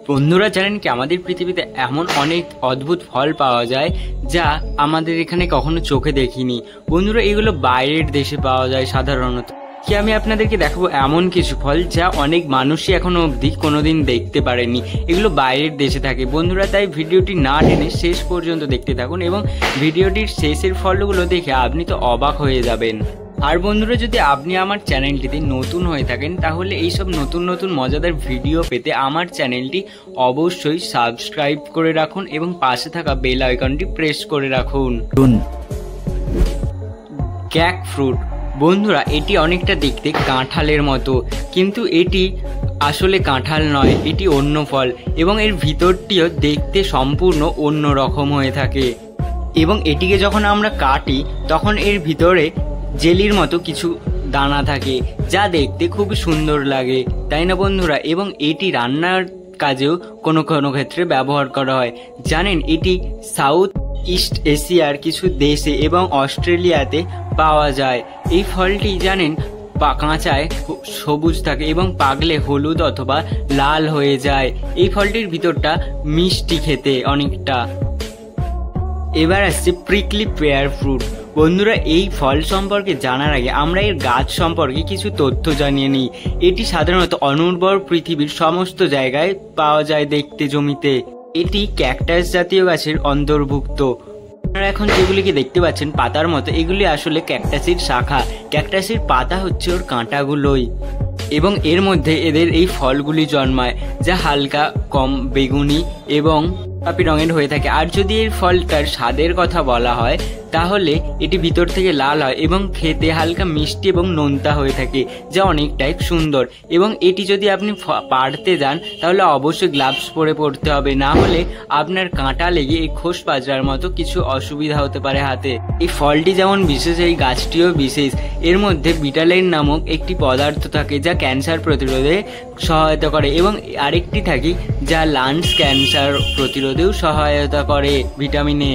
বন্ধুরা জানেন কি আমাদের পৃথিবীতে এমন অনেক অদ্ভুত ফল পাওয়া যায় যা আমাদের এখানে কখনো চোখে দেখিনি। বন্ধুরা এগুলো বাইরের দেশে পাওয়া যায় সাধারণত। কি আমি আপনাদেরকে দেখাবো এমন কিছু ফল যা অনেক মানুষই এখনো অবধি কোনোদিন দেখতে পারেনি। এগুলো বাইরের দেশে থাকে বন্ধুরা, তাই ভিডিওটি না টেনে শেষ পর্যন্ত দেখতে থাকুন এবং ভিডিওটির শেষের ফলগুলো দেখে আপনি তো অবাক হয়ে যাবেন। আর বন্ধুরা যদি আপনি আমার চ্যানেলটিতে নতুন হয়ে থাকেন তাহলে এইসব নতুন নতুন মজাদার ভিডিও পেতে আমার চ্যানেলটি অবশ্যই সাবস্ক্রাইব করে রাখুন এবং পাশে থাকা বেল আইকনটি প্রেস করে রাখুন। জ্যাক ফ্রুট বন্ধুরা, এটি অনেকটা দেখতে কাঁঠালের মতো, কিন্তু এটি আসলে কাঁঠাল নয়, এটি অন্য ফল এবং এর ভিতরটিও দেখতে সম্পূর্ণ অন্য রকম হয়ে থাকে। এবং এটিকে যখন আমরা কাটি তখন এর ভিতরে জেলির মতো কিছু দানা থাকে যা দেখতে খুব সুন্দর লাগে, তাই না বন্ধুরা? এবং এটি রান্নার কাজেও কোনো কোনো ক্ষেত্রে ব্যবহার করা হয়। জানেন এটি সাউথ ইস্ট এশিয়ার কিছু দেশে এবং অস্ট্রেলিয়াতে পাওয়া যায়। এই ফলটি জানেন কাঁচায় সবুজ থাকে এবং পাকলে হলুদ অথবা লাল হয়ে যায়। এই ফলটির ভিতরটা মিষ্টি খেতে অনেকটা। এবার আসছে প্রিকলি পেয়ার ফ্রুট বন্ধুরা, এই ফল সম্পর্কে জানার আগে আমরা এর গাছ সম্পর্কে কিছু তথ্য জানিয়ে নিই। এটি সাধারণত অনুর্বর পৃথিবীর সমস্ত জায়গায় পাওয়া যায় দেখতে জমিতে। এটি ক্যাকটাস জাতীয় গাছের অন্তর্ভুক্ত। আপনারা এখন যেগুলিকে দেখতে পাচ্ছেন পাতার মতো, এগুলি আসলে ক্যাকটাসের শাখা। ক্যাকটাসের পাতা হচ্ছে ওর কাঁটাগুলোই এবং এর মধ্যে এদের এই ফলগুলি জন্মায় যা হালকা কম বেগুনি এবং গোলাপি রঙের হয়ে থাকে। আর যদি এর ফলটার স্বাদের কথা বলা হয় তাহলে এটি ভিতর থেকে লাল হয় এবং খেতে হালকা মিষ্টি এবং নোনতা হয়ে থাকে, যা অনেকটাই সুন্দর। এবং এটি যদি আপনি পাড়তে যান তাহলে অবশ্যই গ্লাভস পরে পড়তে হবে, না হলে আপনার কাঁটা লেগে এই খোস পাজরার মতো কিছু অসুবিধা হতে পারে হাতে। এই ফলটি যেমন বিশেষ, এই গাছটিও বিশেষ। এর মধ্যে বিটালাইন নামক একটি পদার্থ থাকে যা ক্যান্সার প্রতিরোধে সহায়তা করে এবং আরেকটি থাকে যা লাংস ক্যান্সার প্রতিরোধেও সহায়তা করে ভিটামিনে।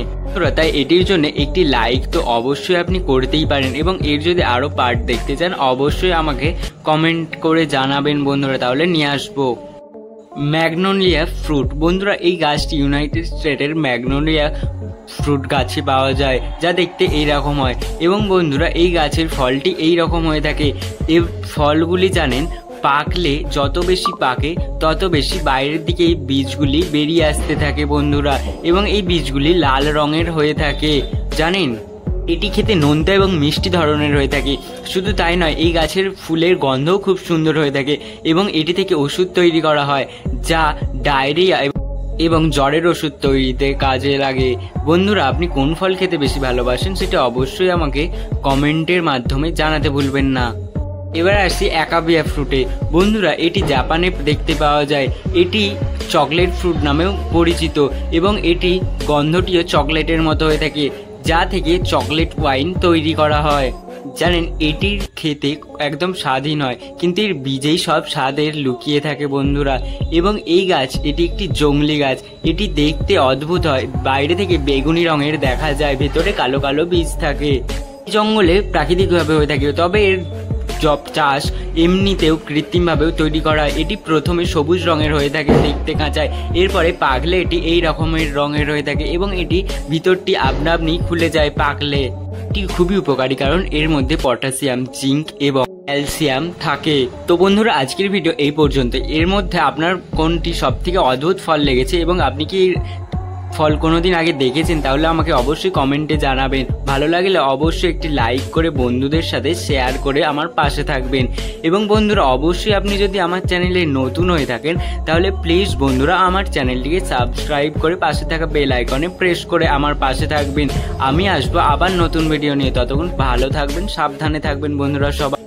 তাই এটির জন্য একটি লাইক তো অবশ্যই আপনি করতেই পারেন এবং এর যদি আরও পার্ট দেখতে চান অবশ্যই আমাকে কমেন্ট করে জানাবেন বন্ধুরা, তাহলে নিয়ে আসবো। ম্যাগনোলিয়া ফ্রুট বন্ধুরা, এই গাছটি ইউনাইটেড স্টেটের ম্যাগনোলিয়া ফ্রুট গাছে পাওয়া যায় যা দেখতে এইরকম হয় এবং বন্ধুরা এই গাছের ফলটি এই রকম হয়ে থাকে। এই ফলগুলি জানেন পাকলে যত বেশি পাকে তত বেশি বাইরের দিকে এই বীজগুলি বেরিয়ে আসতে থাকে বন্ধুরা, এবং এই বীজগুলি লাল রঙের হয়ে থাকে। জানেন এটি খেতে নোনতা এবং মিষ্টি ধরনের হয়ে থাকে। শুধু তাই নয়, এই গাছের ফুলের গন্ধও খুব সুন্দর হয়ে থাকে এবং এটি থেকে ওষুধ তৈরি করা হয় যা ডায়রিয়া এবং জ্বরের ওষুধ তৈরিতে কাজে লাগে। বন্ধুরা আপনি কোন ফল খেতে বেশি ভালোবাসেন সেটা অবশ্যই আমাকে কমেন্টের মাধ্যমে জানাতে ভুলবেন না। এবার আসছি অ্যাকাবিয়া ফ্রুটে বন্ধুরা, এটি জাপানে দেখতে পাওয়া যায়। এটি চকলেট ফ্রুট নামেও পরিচিত এবং এটি গন্ধটিও চকলেটের মতো হয়ে থাকে, যা থেকে চকলেট ওয়াইন তৈরি করা হয়। জানেন এটির খেতে একদম স্বাদই নয়, কিন্তু এর বীজেই সব স্বাদের লুকিয়ে থাকে বন্ধুরা। এবং এই গাছ এটি একটি জংলি গাছ। এটি দেখতে অদ্ভুত হয়, বাইরে থেকে বেগুনি রঙের দেখা যায়, ভেতরে কালো কালো বীজ থাকে। জঙ্গলে প্রাকৃতিকভাবে হয়ে থাকে, তবে এর চাষ এমনিতেও কৃত্রিমভাবেও তৈরি করা। এটি প্রথমে সবুজ রঙের হয়ে থাকে দেখতে কাঁচায়, এরপরে পাকলে এটি এই রকমের রঙের হয়ে থাকে এবং এটি ভিতরটি আপনা আপনি খুলে যায় পাকলে। এটি খুবই উপকারী কারণ এর মধ্যে পটাশিয়াম, জিঙ্ক এবং ক্যালসিয়াম থাকে। তো বন্ধুরা আজকের ভিডিও এই পর্যন্ত। এর মধ্যে আপনার কোনটি সব থেকে অদ্ভুত ফল লেগেছে এবং আপনি কি ফল কোনোদিন আগে দেখেছেন তাহলে আমাকে অবশ্যই কমেন্টে জানাবেন। ভালো লাগলে অবশ্যই একটি লাইক করে বন্ধুদের সাথে শেয়ার করে আমার পাশে থাকবেন। এবং বন্ধুরা অবশ্যই আপনি যদি আমার চ্যানেলে নতুন হয়ে থাকেন তাহলে প্লিজ বন্ধুরা আমার চ্যানেলটিকে সাবস্ক্রাইব করে পাশে থাকা বেল আইকনে প্রেস করে আমার পাশে থাকবেন। আমি আসবো আবার নতুন ভিডিও নিয়ে, ততক্ষণ ভালো থাকবেন, সাবধানে থাকবেন বন্ধুরা সবাই।